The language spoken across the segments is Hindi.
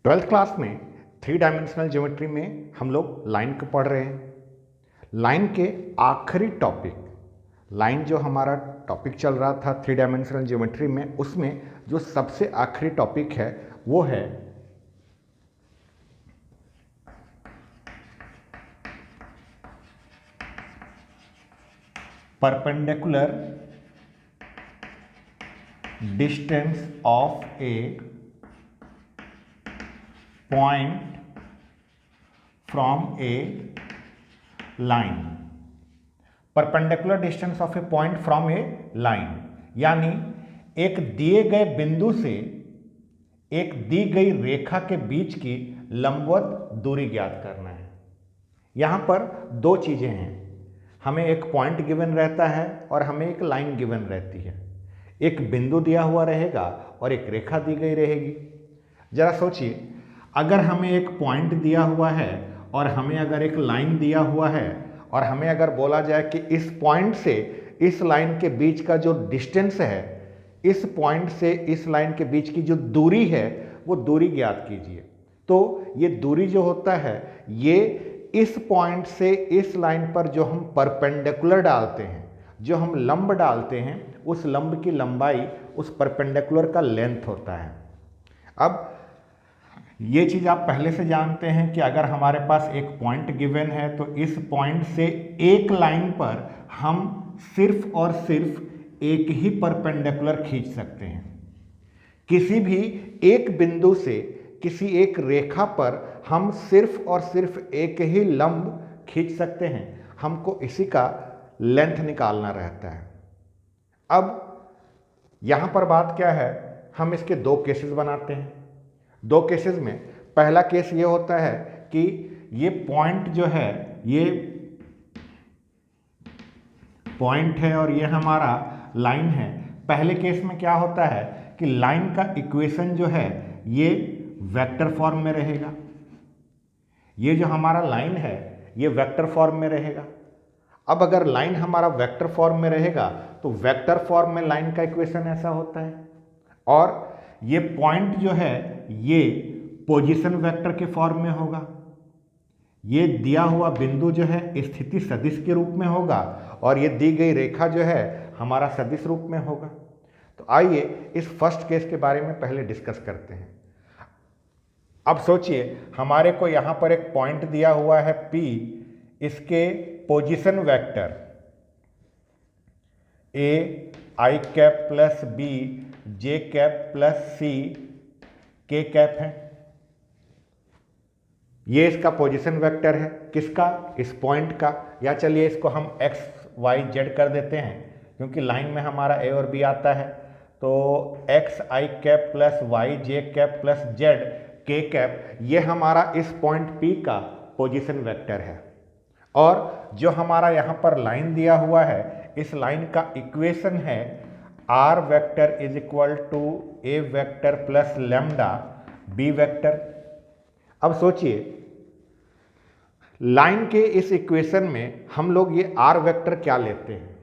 ट्वेल्थ क्लास में 3 डायमेंशनल ज्योमेट्री में हम लोग लाइन को पढ़ रहे हैं। लाइन के आखिरी टॉपिक, लाइन जो हमारा टॉपिक चल रहा था 3 डायमेंशनल ज्योमेट्री में, उसमें जो सबसे आखिरी टॉपिक है वो है perpendicular distance of A point from A line. Perpendicular distance of A point from A line यानी एक दिए गए बिंदु से एक दी गई रेखा के बीच की लंबवत दूरी ज्ञात करना है। यहां पर दो चीजें हैं, हमें एक पॉइंट गिवन रहता है और हमें एक लाइन गिवन रहती है। एक बिंदु दिया हुआ रहेगा और एक रेखा दी गई रहेगी। जरा सोचिए, अगर हमें एक पॉइंट दिया हुआ है और हमें अगर एक लाइन दिया हुआ है और हमें अगर बोला जाए कि इस पॉइंट से इस लाइन के बीच का जो डिस्टेंस है, इस पॉइंट से इस लाइन के बीच की जो दूरी है वो दूरी ज्ञात कीजिए, तो ये दूरी जो होता है ये इस पॉइंट से इस लाइन पर जो हम परपेंडिकुलर डालते हैं, जो हम लंब डालते हैं, उस लंब की लंबाई उस परपेंडिकुलर का लेंथ होता है। अब ये चीज़ आप पहले से जानते हैं कि अगर हमारे पास एक पॉइंट गिवन है तो इस पॉइंट से एक लाइन पर हम सिर्फ और सिर्फ एक ही परपेंडिकुलर खींच सकते हैं। किसी भी एक बिंदु से किसी एक रेखा पर हम सिर्फ और सिर्फ एक ही लंब खींच सकते हैं। हमको इसी का लेंथ निकालना रहता है। अब यहाँ पर बात क्या है, हम इसके दो केसेस बनाते हैं। दो केसेस में पहला केस ये होता है कि ये पॉइंट जो है, ये पॉइंट है और ये हमारा लाइन है। पहले केस में क्या होता है कि लाइन का इक्वेशन जो है ये वेक्टर फॉर्म में रहेगा। ये जो हमारा लाइन है ये वेक्टर फॉर्म में रहेगा। अब अगर लाइन हमारा वेक्टर फॉर्म में रहेगा तो वेक्टर फॉर्म में लाइन का इक्वेशन ऐसा होता है, और ये पॉइंट जो है ये पोजीशन वेक्टर के फॉर्म में होगा। ये दिया हुआ बिंदु जो है स्थिति सदिश के रूप में होगा और ये दी गई रेखा जो है हमारा सदिश रूप में होगा। तो आइए इस फर्स्ट केस के बारे में पहले डिस्कस करते हैं। अब सोचिए, हमारे को यहाँ पर एक पॉइंट दिया हुआ है P, इसके position vector A I cap plus B J cap plus C K cap है। ये इसका पोजीशन वेक्टर है, किसका? इस पॉइंट का। या चलिए इसको हम x y z कर देते हैं, क्योंकि लाइन में हमारा a और b आता है। तो x I cap plus y j cap plus z k cap, ये हमारा इस पॉइंट P का पोजीशन वेक्टर है। और जो हमारा यहाँ पर लाइन दिया हुआ है, इस लाइन का इक्वेशन है r vector is equal to a vector plus lambda b vector. अब सोचिए, लाइन के इस इक्वेशन में हम लोग ये r वेक्टर क्या लेते हैं?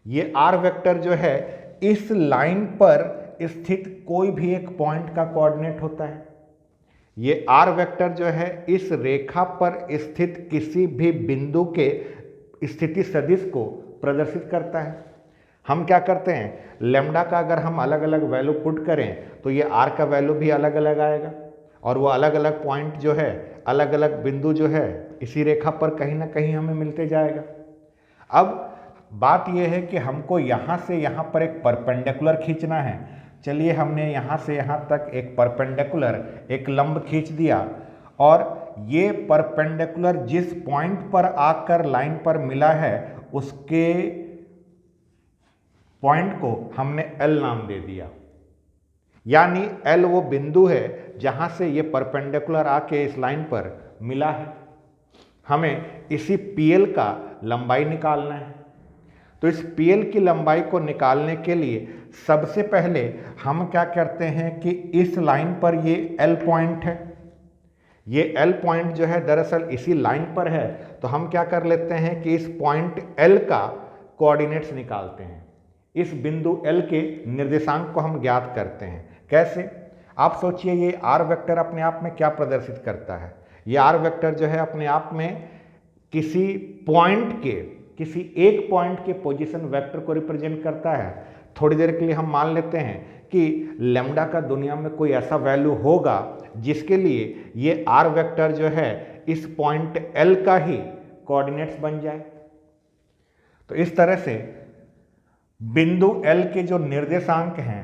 ये r वेक्टर जो है इस लाइन पर स्थित कोई भी एक पॉइंट का कोऑर्डिनेट होता है। ये r वेक्टर जो है इस रेखा पर स्थित किसी भी बिंदु के स्थिति सदिश को प्रदर्शित करता है। हम क्या करते हैं, लैम्डा का अगर हम अलग अलग वैल्यू पुट करें तो ये r का वैल्यू भी अलग अलग आएगा, और वो अलग अलग पॉइंट जो है, अलग अलग बिंदु जो है इसी रेखा पर कहीं ना कहीं हमें मिलते जाएगा। अब बात यह है कि हमको यहाँ से यहाँ पर एक परपेंडिकुलर खींचना है। चलिए, हमने यहाँ से यहाँ तक एक परपेंडिकुलर, एक लंब खींच दिया, और ये परपेंडिकुलर जिस पॉइंट पर आकर लाइन पर मिला है उसके पॉइंट को हमने L नाम दे दिया। यानी L वो बिंदु है जहां से ये परपेंडिकुलर आके इस लाइन पर मिला है। हमें इसी PL का लंबाई निकालना है। तो इस PL की लंबाई को निकालने के लिए सबसे पहले हम क्या करते हैं कि इस लाइन पर ये L पॉइंट है, ये L पॉइंट जो है दरअसल इसी लाइन पर है। तो हम क्या कर लेते हैं कि इस पॉइंट L का कोऑर्डिनेट्स निकालते हैं। इस बिंदु L के निर्देशांक को हम ज्ञात करते हैं। कैसे? आप सोचिए ये आर वेक्टर अपने आप में क्या प्रदर्शित करता है। ये आर वेक्टर जो है अपने आप में किसी पॉइंट के, किसी एक पॉइंट के पोजीशन वेक्टर को रिप्रेजेंट करता है। थोड़ी देर के लिए हम मान लेते हैं कि लैम्डा का दुनिया में कोई ऐसा वैल्यू होगा जिसके लिए ये आर वेक्टर जो है इस पॉइंट एल का ही कोऑर्डिनेट्स बन जाए। तो इस तरह से बिंदु एल के जो निर्देशांक हैं,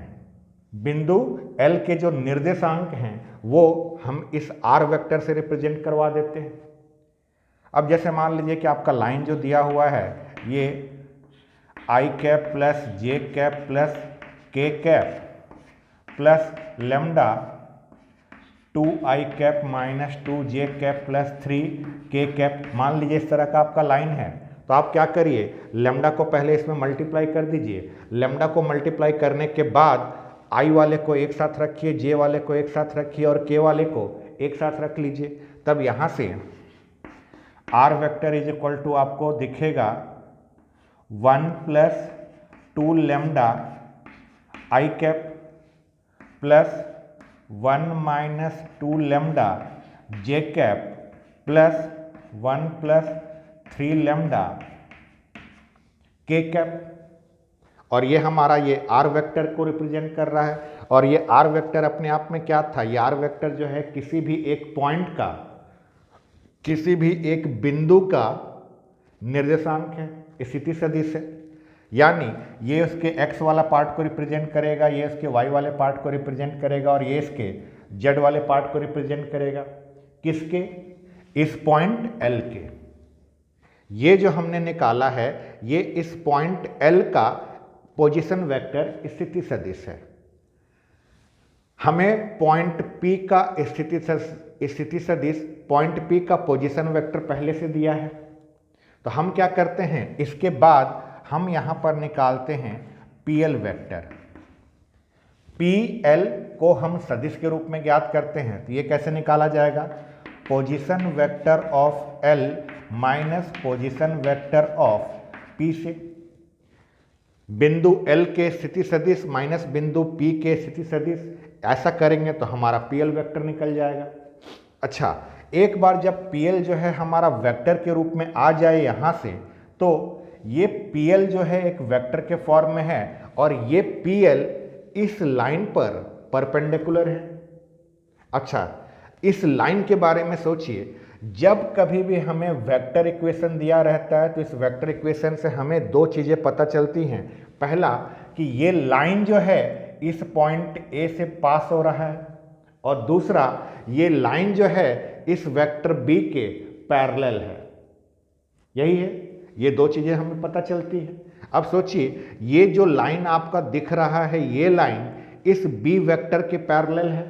बिंदु एल के जो निर्देशांक हैं वो हम इस आर वेक्टर से रिप्रेजेंट करवा देते हैं। अब जैसे मान लीजिए कि आपका लाइन जो दिया हुआ है ये आई कैप प्लस जे कैप प्लस के cap plus lambda 2i cap minus 2j cap plus 3k cap, मान लीजिए इस तरह का आपका लाइन है। तो आप क्या करिए, लेमडा को पहले इसमें मल्टीप्लाई कर दीजिए। लेमडा को मल्टीप्लाई करने के बाद आई वाले को एक साथ रखिए, जे वाले को एक साथ रखिए और के वाले को एक साथ रख लीजिए। तब यहाँ से r vector is equal to आपको दिखेगा 1 plus 2 lambda i cap plus 1 minus 2 lambda j cap plus 1 plus 3 lambda k cap. और ये हमारा ये आर वेक्टर को रिप्रेजेंट कर रहा है। और ये आर वेक्टर अपने आप में क्या था, ये आर वेक्टर जो है किसी भी एक पॉइंट का, किसी भी एक बिंदु का निर्देशांक है, स्थिति सदिश है। यानी ये उसके x वाला पार्ट को रिप्रेजेंट करेगा, ये उसके y वाले पार्ट को रिप्रेजेंट करेगा और ये इसके z वाले पार्ट को रिप्रेजेंट करेगा। किसके? इस पॉइंट L के। ये जो हमने निकाला है ये इस पॉइंट L का पोजीशन वेक्टर स्थिति सदिश है। हमें पॉइंट P का स्थिति सदिश, पॉइंट P का पोजीशन वेक्टर पहले से दिया है। तो हम क्या करते हैं, इसके बाद हम यहाँ पर निकालते हैं PL वेक्टर। PL को हम सदिश के रूप में ज्ञात करते हैं। तो ये कैसे निकाला जाएगा, position vector of L minus position vector of P से। बिंदु L के स्थिति सदिश माइनस बिंदु P के स्थिति सदिश, ऐसा करेंगे तो हमारा PL वेक्टर निकल जाएगा। अच्छा, एक बार जब PL जो है हमारा वेक्टर के रूप में आ जाए यहाँ से, तो ये PL जो है एक वेक्टर के फॉर्म में है और ये PL इस लाइन पर परपेंडिकुलर है। अच्छा, इस लाइन के बारे में सोचिए, जब कभी भी हमें वेक्टर इक्वेशन दिया रहता है तो इस वेक्टर इक्वेशन से हमें दो चीज़ें पता चलती हैं। पहला कि ये लाइन जो है इस पॉइंट A से पास हो रहा है और दूसरा ये लाइन जो है इस वेक्टर B के पैरेलल है। यही है, ये दो चीज़ें हमें पता चलती हैं। अब सोचिए, ये जो लाइन आपका दिख रहा है ये लाइन इस B वेक्टर के पैरेलल है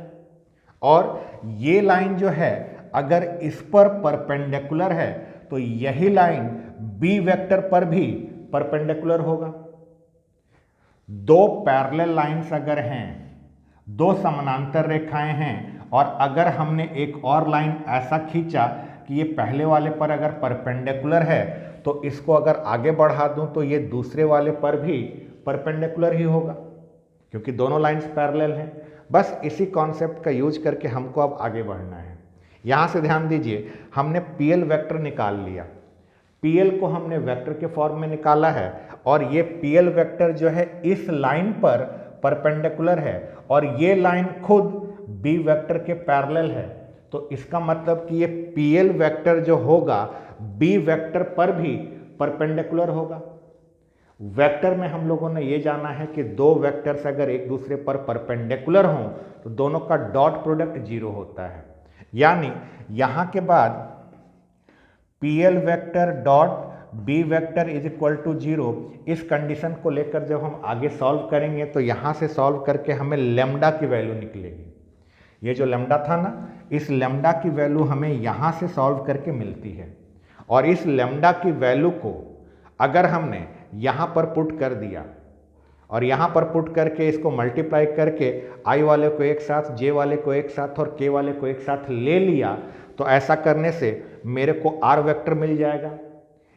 और ये लाइन जो है अगर इस पर परपेंडिकुलर है तो यही लाइन B वेक्टर पर भी परपेंडिकुलर होगा। दो पैरेलल लाइंस अगर हैं, दो समानांतर रेखाएं हैं और अगर हमने एक और लाइन ऐसा खींचा कि ये पहले वाले पर अगर परपेंडिकुलर है तो इसको अगर आगे बढ़ा दूं तो ये दूसरे वाले पर भी परपेंडिकुलर ही होगा, क्योंकि दोनों लाइंस पैरेलल हैं। बस इसी कॉन्सेप्ट का यूज करके हमको अब आगे बढ़ना है। यहाँ से ध्यान दीजिए, हमने PL वेक्टर निकाल लिया। PL को हमने वेक्टर के फॉर्म में निकाला है और ये PL वेक्टर जो है इस लाइन पर परपेंडिकुलर है और ये लाइन खुद B वेक्टर के पैरेलल है। तो इसका मतलब कि ये PL वेक्टर जो होगा B वेक्टर पर भी परपेंडिकुलर होगा। वेक्टर में हम लोगों ने ये जाना है कि दो वेक्टर्स अगर एक दूसरे पर परपेंडिकुलर हों तो दोनों का डॉट प्रोडक्ट 0 होता है। यानी यहाँ के बाद PL vector dot B vector is equal to 0, इस कंडीशन को लेकर जब हम आगे सॉल्व करेंगे तो यहाँ से सॉल्व करके हमें लेम्डा की वैल्यू निकलेगी। ये जो लेम्डा था ना, इस लेम्डा की वैल्यू हमें यहाँ से सॉल्व करके मिलती है और इस लेम्डा की वैल्यू को अगर हमने यहाँ पर पुट कर दिया और यहाँ पर पुट करके इसको मल्टीप्लाई करके आई वाले को एक साथ, जे वाले को एक साथ और के वाले को एक साथ ले लिया, तो ऐसा करने से मेरे को आर वेक्टर मिल जाएगा।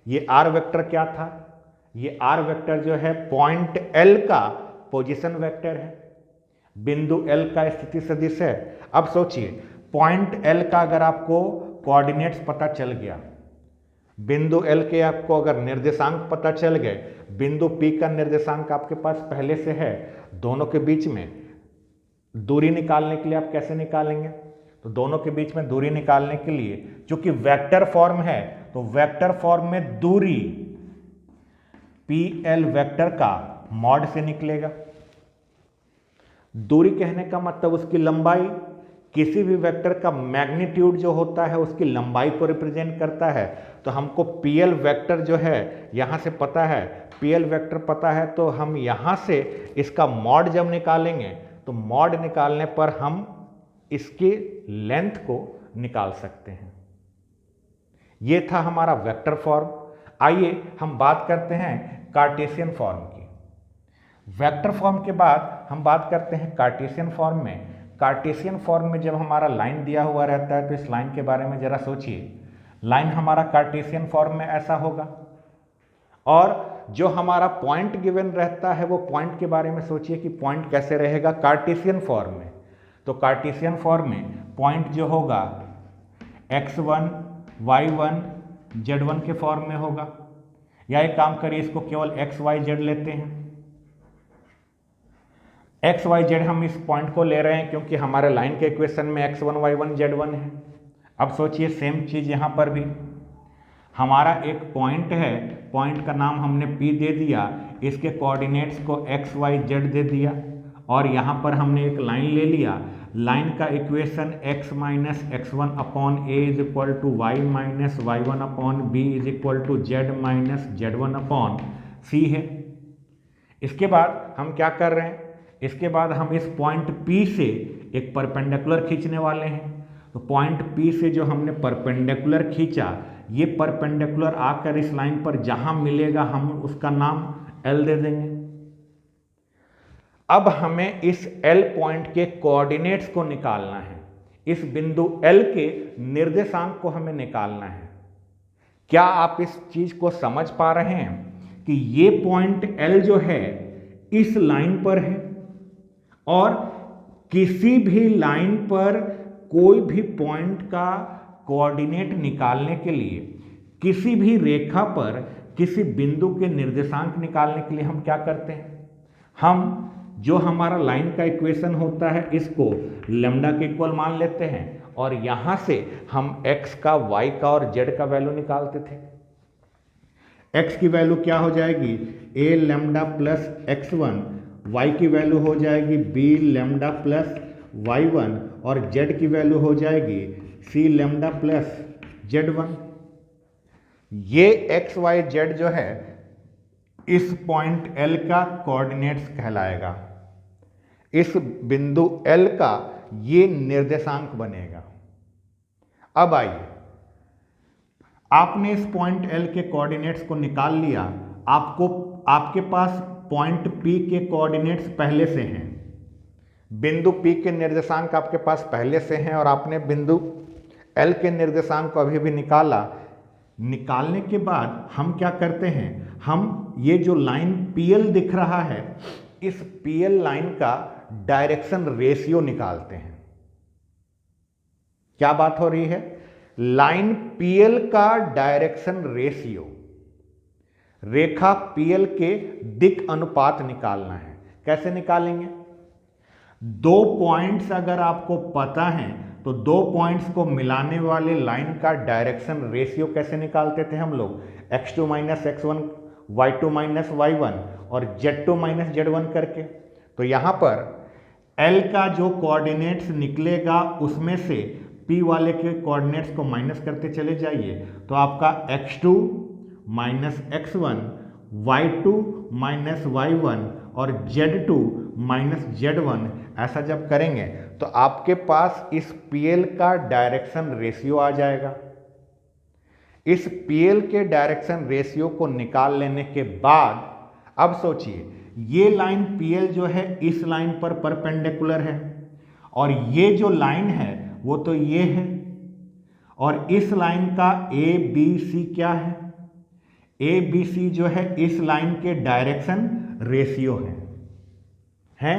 ये आर वेक्टर क्या था, ये आर वेक्टर जो है पॉइंट L का पोजीशन वेक्टर है। बिंदु L का स्थिति सदिश है। अब सोचिए पॉइंट L का अगर आपको कोऑर्डिनेट्स पता चल गया, बिंदु L के आपको अगर निर्देशांक पता चल गए, बिंदु P का निर्देशांक आपके पास पहले से है, दोनों के बीच में दूरी निकालने के लिए आप कैसे निकालेंगे? तो दोनों के बीच में दूरी निकालने के लिए चूंकि वेक्टर फॉर्म है तो वेक्टर फॉर्म में दूरी PL वेक्टर का मॉड से निकलेगा। दूरी कहने का मतलब उसकी लंबाई, किसी भी वेक्टर का मैग्नीट्यूड जो होता है उसकी लंबाई को रिप्रेजेंट करता है। तो हमको PL वेक्टर जो है यहां से पता है, PL वेक्टर पता है, तो हम यहां से इसका मॉड जब निकालेंगे तो मॉड निकालने पर हम इसकी लेंथ को निकाल सकते हैं। यह था हमारा वेक्टर फॉर्म। आइए हम बात करते हैं कार्टेशियन फॉर्म की। वेक्टर फॉर्म के बाद हम बात करते हैं कार्टेशियन फॉर्म में। कार्टेशियन फॉर्म में जब हमारा लाइन दिया हुआ रहता है तो इस लाइन के बारे में जरा सोचिए। लाइन हमारा कार्टेशियन फॉर्म में ऐसा होगा, और जो हमारा पॉइंट गिवन रहता है वो पॉइंट के बारे में सोचिए कि पॉइंट कैसे रहेगा कार्टेशियन फॉर्म में। तो कार्टेशियन फॉर्म में पॉइंट जो होगा x1 y1 z1 के फॉर्म में होगा, या एक काम करिए इसको केवल x y z लेते हैं। x y z हम इस पॉइंट को ले रहे हैं क्योंकि हमारे लाइन के इक्वेशन में x1 y1 z1 है। अब सोचिए सेम चीज यहां पर भी हमारा एक पॉइंट है, पॉइंट का नाम हमने P दे दिया, इसके कोऑर्डिनेट्स को x y z दे दिया, और यहाँ पर हमने एक लाइन ले लिया। लाइन का equation x minus x1 upon a is equal to y minus y1 upon b is equal to z minus z1 upon c है। इसके बाद हम क्या कर रहे हैं? इसके बाद हम इस पॉइंट P से एक परपेंडिकुलर खींचने वाले हैं। तो पॉइंट P से जो हमने परपेंडिकुलर खींचा, ये परपेंडिकुलर आकर इस लाइन पर जहां मिलेगा हम उसका नाम L दे देंगे। अब हमें इस L पॉइंट के कोऑर्डिनेट्स को निकालना है, इस बिंदु L के निर्देशांक को हमें निकालना है। क्या आप इस चीज को समझ पा रहे हैं कि ये पॉइंट L जो है इस लाइन पर है, और किसी भी लाइन पर कोई भी पॉइंट का कोऑर्डिनेट निकालने के लिए, किसी भी रेखा पर किसी बिंदु के निर्देशांक निकालने के लिए हम क्या करते हैं? हम जो हमारा लाइन का इक्वेशन होता है इसको लैम्डा के इक्वल मान लेते हैं, और यहां से हम x का, y का और z का वैल्यू निकालते थे। x की वैल्यू क्या हो जाएगी? a lambda plus x1, y की वैल्यू हो जाएगी b लैम्डा प्लस y1, और z की वैल्यू हो जाएगी c लैम्डा प्लस z1। ये x y z जो है इस पॉइंट L का कोऑर्डिनेट्स कहलाएगा, इस बिंदु L का ये निर्देशांक बनेगा। अब आइए, आपने इस पॉइंट L के कोऑर्डिनेट्स को निकाल लिया, आपके पास पॉइंट P के कोऑर्डिनेट्स पहले से हैं, बिंदु P के निर्देशांक आपके पास पहले से हैं, और आपने बिंदु L के निर्देशांक को अभी भी निकाला। निकालने के बाद हम क्या करते हैं? हम ये जो लाइन PL दिख रहा है, इस PL लाइन का डायरेक्शन रेशियो निकालते हैं। क्या बात हो रही है? लाइन PL का डायरेक्शन रेशियो, रेखा PL के दिक् अनुपात निकालना है। कैसे निकालेंगे? दो पॉइंट्स अगर आपको पता है तो दो पॉइंट्स को मिलाने वाले लाइन का डायरेक्शन रेशियो कैसे निकालते थे हम लोग? x2 minus x1, y2 minus y1 और z2 माइनस z1 करके। तो यहाँ पर L का जो कोऑर्डिनेट्स निकलेगा उसमें से P वाले के कोऑर्डिनेट्स को माइनस करते चले जाइए, तो आपका x2 minus x1, y2 minus y1 और z2 माइनस z1, ऐसा जब करेंगे तो आपके पास इस PL का डायरेक्शन रेशियो आ जाएगा। इस PL के डायरेक्शन रेशियो को निकाल लेने के बाद अब सोचिए, ये लाइन PL जो है इस लाइन पर परपेंडिकुलर है, और ये जो लाइन है वो तो ये है, और इस लाइन का ABC क्या है? ABC जो है इस लाइन के डायरेक्शन रेशियो है।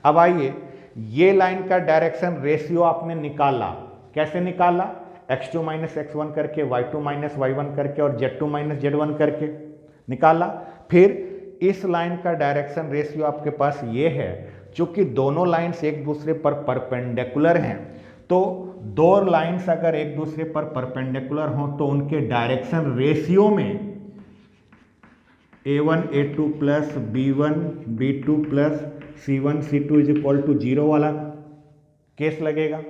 अब आइए ये लाइन का डायरेक्शन रेशियो आपने निकाला, कैसे निकाला? x2 माइनस x1 करके, y2 माइनस y1 करके और z2 माइनस z1 करके निकाला। फिर इस लाइन का डायरेक्शन रेशियो आपके पास ये है, चूंकि दोनों लाइंस एक दूसरे पर परपेंडिकुलर हैं, तो दो लाइंस अगर एक दूसरे पर परपेंडिकुलर हों तो उनके डायरेक्शन रेशियो में a1 a2 plus b1 b2 plus c1 c2 is equal to 0 वाला केस लगेगा।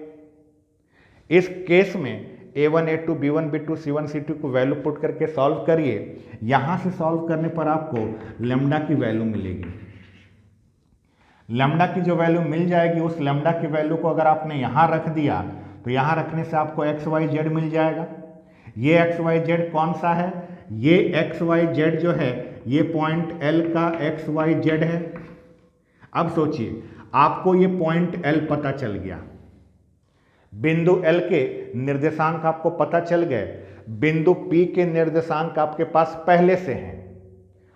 इस केस में a1 a2 b1 b2 c1 c2 को वैल्यू पुट करके सॉल्व करिए। यहां से सॉल्व करने पर आपको लैम्डा की वैल्यू मिलेगी। लैम्डा की जो वैल्यू मिल जाएगी, उस लैम्डा की वैल्यू को अगर आपने यहां रख दिया तो यहां रखने से आपको एक्स वाई जेड मिल जाएगा। ये एक्स वाई जेड कौन सा है? ये एक्स वाई जेड जो है ये पॉइंट एल का एक्स वाई जेड है। अब सोचिए, आपको ये पॉइंट एल पता चल गया, बिंदु एल के निर्देशांक आपको पता चल गए, बिंदु पी के निर्देशांक आपके पास पहले से हैं,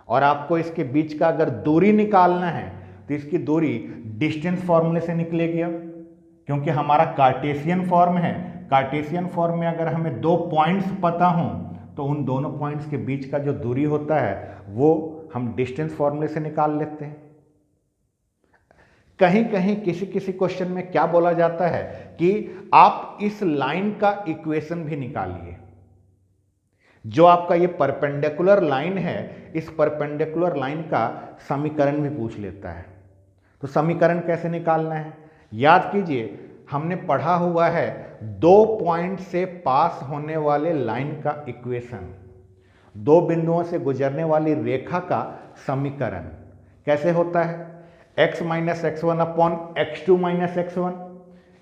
और आपको इसके बीच का अगर दूरी निकालना है तो इसकी दूरी डिस्टेंस फॉर्मूले से निकलेगी। अब क्योंकि हमारा कार्टेशियन फॉर्म है, कार्टेशियन फॉर्म में अगर हमें दो पॉइंट्स पता हों तो उन दोनों पॉइंट्स के बीच का जो दूरी होता है वो हम डिस्टेंस फॉर्मूले से निकाल लेते हैं। कहीं कहीं किसी किसी क्वेश्चन में क्या बोला जाता है कि आप इस लाइन का इक्वेशन भी निकालिए। जो आपका ये परपेंडिकुलर लाइन है, इस परपेंडिकुलर लाइन का समीकरण भी पूछ लेता है। तो समीकरण कैसे निकालना है? याद कीजिए, हमने पढ़ा हुआ है दो पॉइंट से पास होने वाले लाइन का इक्वेशन, दो बिंदुओं से गुजरने वाली रेखा का समीकरण कैसे होता है? x minus x1 upon x2 minus x1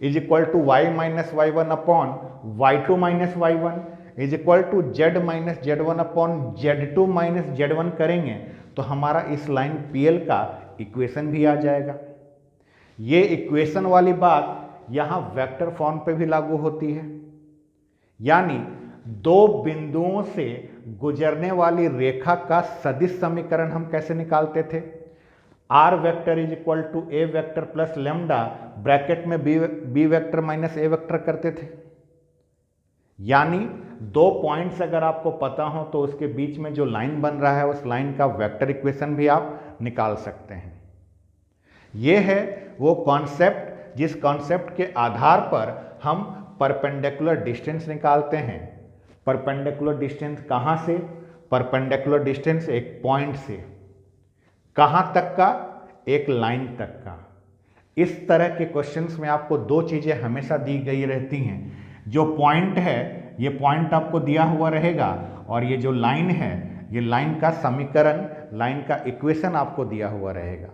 is equal to y minus y1 upon y2 minus y1 is equal to z minus z1 upon z2 minus z1 करेंगे तो हमारा इस लाइन PL का इक्वेशन भी आ जाएगा। ये इक्वेशन वाली बात यहाँ वेक्टर फॉर्म पे भी लागू होती है, यानी दो बिंदुओं से गुजरने वाली रेखा का सदिश समीकरण हम कैसे निकालते थे? R vector is equal to a vector plus lambda, bracket में b vector minus a vector करते थे। यानी दो पॉइंट्स अगर आपको पता हो तो उसके बीच में जो लाइन बन रहा है उस लाइन का वेक्टर इक्वेशन भी आप निकाल सकते हैं। यह है वो कॉन्सेप्ट जिस कॉन्सेप्ट के आधार पर हम परपेंडिकुलर डिस्टेंस निकालते हैं। परपेंडिकुलर डिस्टेंस कहाँ से? परपेंडिकुलर डिस्टेंस एक पॉइंट से कहाँ तक का? एक लाइन तक का। इस तरह के क्वेश्चंस में आपको दो चीज़ें हमेशा दी गई रहती हैं। जो पॉइंट है, ये पॉइंट आपको दिया हुआ रहेगा, और ये जो लाइन है, ये लाइन का समीकरण, लाइन का इक्वेशन आपको दिया हुआ रहेगा।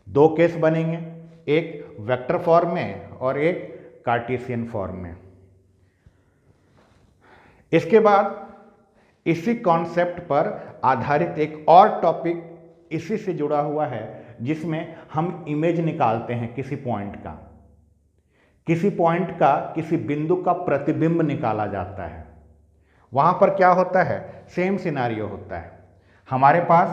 दो केस बनेंगे, एक वेक्टर फॉर्म में और एक कार्टेशियन फॉर्म में। इसके बाद इसी कॉन्सेप्ट पर आधारित एक और टॉपिक इसी से जुड़ा हुआ है, जिसमें हम इमेज निकालते हैं किसी पॉइंट का। किसी पॉइंट का, किसी बिंदु का प्रतिबिंब निकाला जाता है। वहां पर क्या होता है? सेम सिनारियो होता है। हमारे पास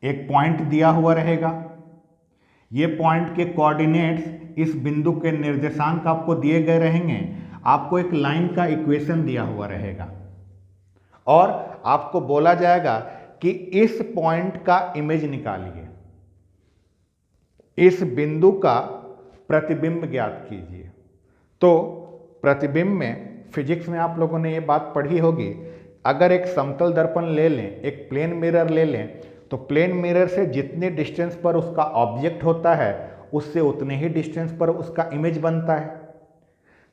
एक पॉइंट दिया हुआ रहेगा, ये पॉइंट के कोऑर्डिनेट्स इस बिंदु के निर्देशांक आपको दिए गए रहेंगे। आपको एक लाइन का इक्वेशन दिया हुआ रहेगा और आपको बोला जाएगा कि इस पॉइंट का इमेज निकालिए, इस बिंदु का प्रतिबिंब ज्ञात कीजिए। तो प्रतिबिंब में फिजिक्स में आप लोगों ने ये बात पढ़ी होगी, अगर एक समतल दर्पण ले लें, एक प्लेन मिरर ले लें, तो प्लेन मिरर से जितने डिस्टेंस पर उसका ऑब्जेक्ट होता है उससे उतने ही डिस्टेंस पर उसका इमेज बनता है।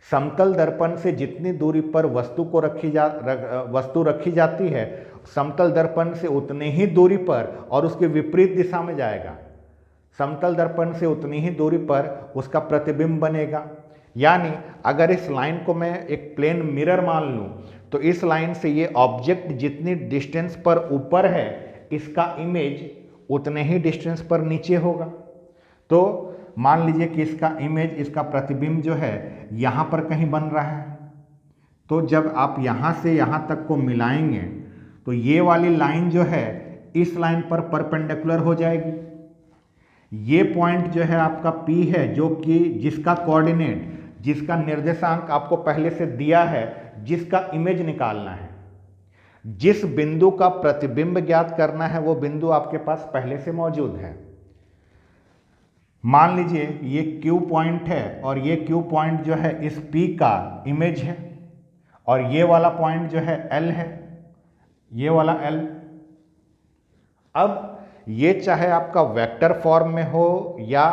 समतल दर्पण से जितनी दूरी पर वस्तु रखी जाती है, समतल दर्पण से उतने ही दूरी पर और उसके विपरीत दिशा में जाएगा, समतल दर्पण से उतनी ही दूरी पर उसका प्रतिबिंब बनेगा। यानी अगर इस लाइन को मैं एक प्लेन मिरर मान लूं तो इस लाइन से ये ऑब्जेक्ट जितनी डिस्टेंस पर ऊपर है, इसका इमेज उतने ही डिस्टेंस पर नीचे होगा। तो मान लीजिए कि इसका इमेज, इसका प्रतिबिंब जो है यहाँ पर कहीं बन रहा है, तो जब आप यहाँ से यहाँ तक को मिलाएंगे तो ये वाली लाइन जो है इस लाइन पर परपेंडिकुलर हो जाएगी। ये पॉइंट जो है आपका P है, जो कि जिसका कोऑर्डिनेट, जिसका निर्देशांक आपको पहले से दिया है, जिसका इमेज निकालना है, जिस बिंदु का प्रतिबिंब ज्ञात करना है, वो बिंदु आपके पास पहले से मौजूद है। मान लीजिए ये Q पॉइंट है और ये Q पॉइंट जो है इस P का इमेज है, और ये वाला पॉइंट जो है L है, ये वाला L। अब ये चाहे आपका वेक्टर फॉर्म में हो या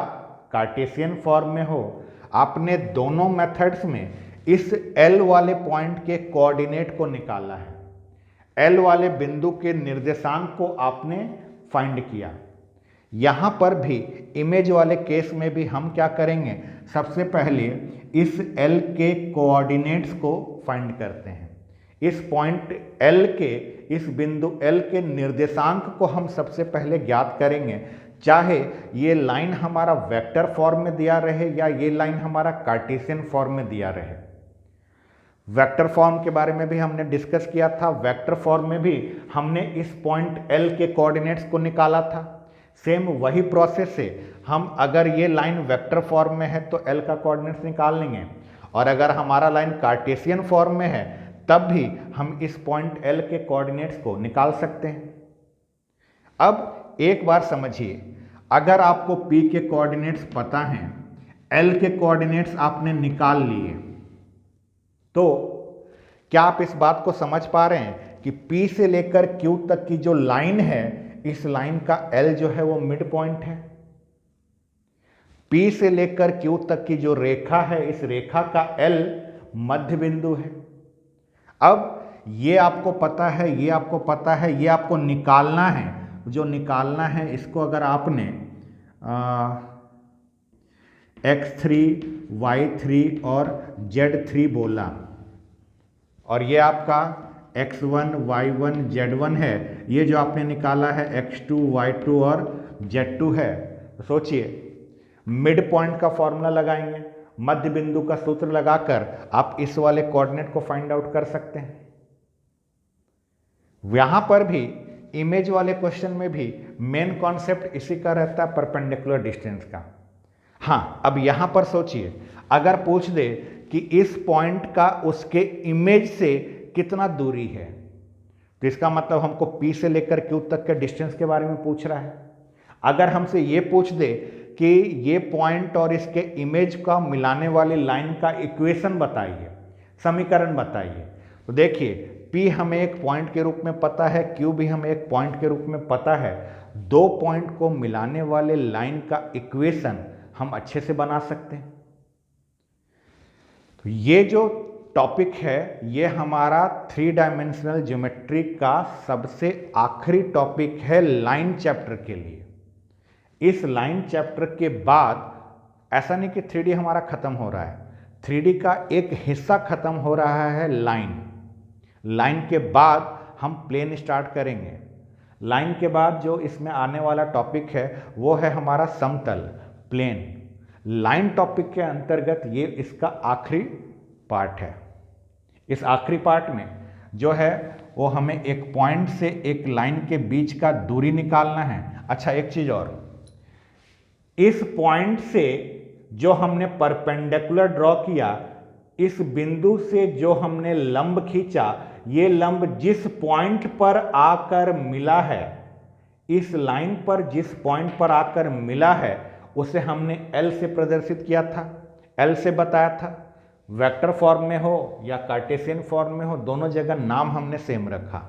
कार्टेशियन फॉर्म में हो, आपने दोनों मेथड्स में इस L वाले पॉइंट के कोऑर्डिनेट को निकाला है, L वाले बिंदु के निर्देशांक को आपने फाइंड किया। यहां पर भी इमेज वाले केस में भी हम क्या करेंगे, सबसे पहले इस L के कोऑर्डिनेट्स को फाइंड करते हैं। इस पॉइंट L के, इस बिंदु L के निर्देशांक को हम सबसे पहले ज्ञात करेंगे, चाहे ये लाइन हमारा वेक्टर फॉर्म में दिया रहे या ये लाइन हमारा कार्टेशियन फॉर्म में दिया रहे। वेक्टर फॉर्म के बारे में भी हमने डिस्कस किया था, वेक्टर फॉर्म में भी हमने इस पॉइंट L के कोऑर्डिनेट्स को निकाला था। सेम वही प्रोसेस से हम, अगर ये लाइन वेक्टर फॉर्म में है तो L का कोऑर्डिनेट्स निकाल लेंगे, और अगर हमारा लाइन कार्टेशियन फॉर्म में है तब भी हम इस पॉइंट L के कोऑर्डिनेट्स को निकाल सकते हैं। अब एक बार समझिए, अगर आपको P के कोऑर्डिनेट्स पता हैं, L के कोऑर्डिनेट्स आपने निकाल लिए, तो क्या आप इस बात को समझ पा रहे हैं कि P से लेकर Q तक की जो लाइन है, इस लाइन का L जो है वो मिड पॉइंट है। P से लेकर Q तक की जो रेखा है, इस रेखा का L मध्य बिंदु है। अब ये आपको पता है, ये आपको पता है, ये आपको निकालना है। जो निकालना है, इसको अगर आपने x3, y3 और z3 बोला, और ये आपका x1, y1, z1 है, ये जो आपने निकाला है x2, y2 और z2 है, तो सोचिए मिड पॉइंट का फॉर्मूला लगाएंगे, मध्य बिंदु का सूत्र लगाकर आप इस वाले कोऑर्डिनेट को फाइंड आउट कर सकते हैं। यहां पर भी इमेज वाले क्वेश्चन में भी मेन कॉन्सेप्ट इसी का रहता है, परपेंडिकुलर डिस्टेंस का। हां, अब यहां पर सोचिए, अगर पूछ दे कि इस पॉइंट का उसके इमेज से कितना दूरी है, तो इसका मतलब हमको P से लेकर Q तक के डिस्टेंस के बारे में पूछ रहा है। अगर हमसे ये पूछ दे कि ये पॉइंट और इसके इमेज का मिलाने वाली लाइन का इक्वेशन बताइए, समीकरण बताइए, तो देखिए P हमें एक पॉइंट के रूप में पता है, Q भी हमें एक पॉइंट के रूप में पता है। दो पॉइंट को मिलाने वाले लाइन का इक्वेशन हम अच्छे से बना सकते हैं। तो ये जो टॉपिक है, ये हमारा 3 डायमेंशनल ज्योमेट्री का सबसे आखिरी टॉपिक है लाइन चैप्टर के लिए। इस लाइन चैप्टर के बाद ऐसा नहीं कि 3D हमारा खत्म हो रहा है, 3D का एक हिस्सा खत्म हो रहा है लाइन। लाइन के बाद हम प्लेन स्टार्ट करेंगे। लाइन के बाद जो इसमें आने वाला टॉपिक है वो है हमारा समतल, प्लेन। लाइन टॉपिक के अंतर्गत ये इसका आखिरी पार्ट है। इस आखिरी पार्ट में जो है वो हमें एक पॉइंट से एक लाइन के बीच का दूरी निकालना है। अच्छा, एक चीज और, इस पॉइंट से जो हमने परपेंडिकुलर ड्रॉ किया, इस बिंदु से जो हमने लंब खींचा, ये लंब जिस पॉइंट पर आकर मिला है, इस लाइन पर जिस पॉइंट पर आकर मिला है, उसे हमने L से प्रदर्शित किया था, L से बताया था। वेक्टर फॉर्म में हो या कार्टेशियन फॉर्म में हो, दोनों जगह नाम हमने सेम रखा।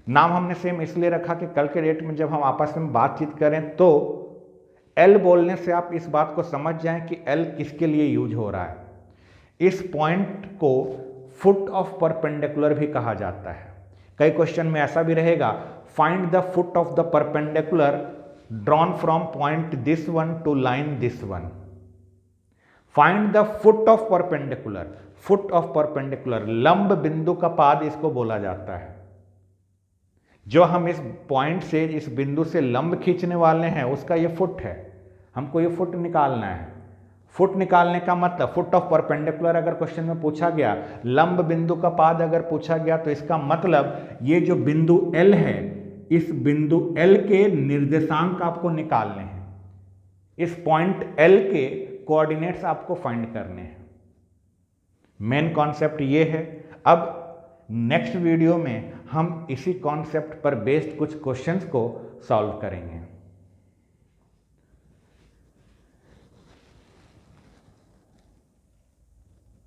नाम हमने सेम इसलिए रखा कि कल के डेट में जब हम आपस में बातचीत करें तो L बोलने से आप इस बात को समझ जाएं कि L किसके लिए यूज हो रहा है। इस पॉइंट को फुट ऑफ परपेंडिकुलर भी कहा जाता है। कई क्वेश्चन में ऐसा भी रहेगा, find the foot of the perpendicular drawn from point this one two line this one. Find the foot of perpendicular, foot of perpendicular, लंब बिंदु का पाद इसको बोला जाता है। जो हम इस पॉइंट से, इस बिंदु से लंब खींचने वाले हैं, उसका ये फुट है, हमको ये फुट निकालना है। फुट निकालने का मतलब, फुट ऑफ परपेंडिकुलर अगर क्वेश्चन में पूछा गया, लंब बिंदु का पाद अगर पूछा गया, तो इसका मतलब ये जो बिंदु L है, इस बिंदु L के निर्देशांक आपको निकालने हैं। इस पॉइंट L के कोऑर्डिनेट्स आपको फाइंड करने हैं। मेन कॉन्सेप्ट ये है। अब नेक्स्ट वीडियो में हम इसी कॉन्सेप्ट पर बेस्ड कुछ क्वेश्चंस को सॉल्व करेंगे।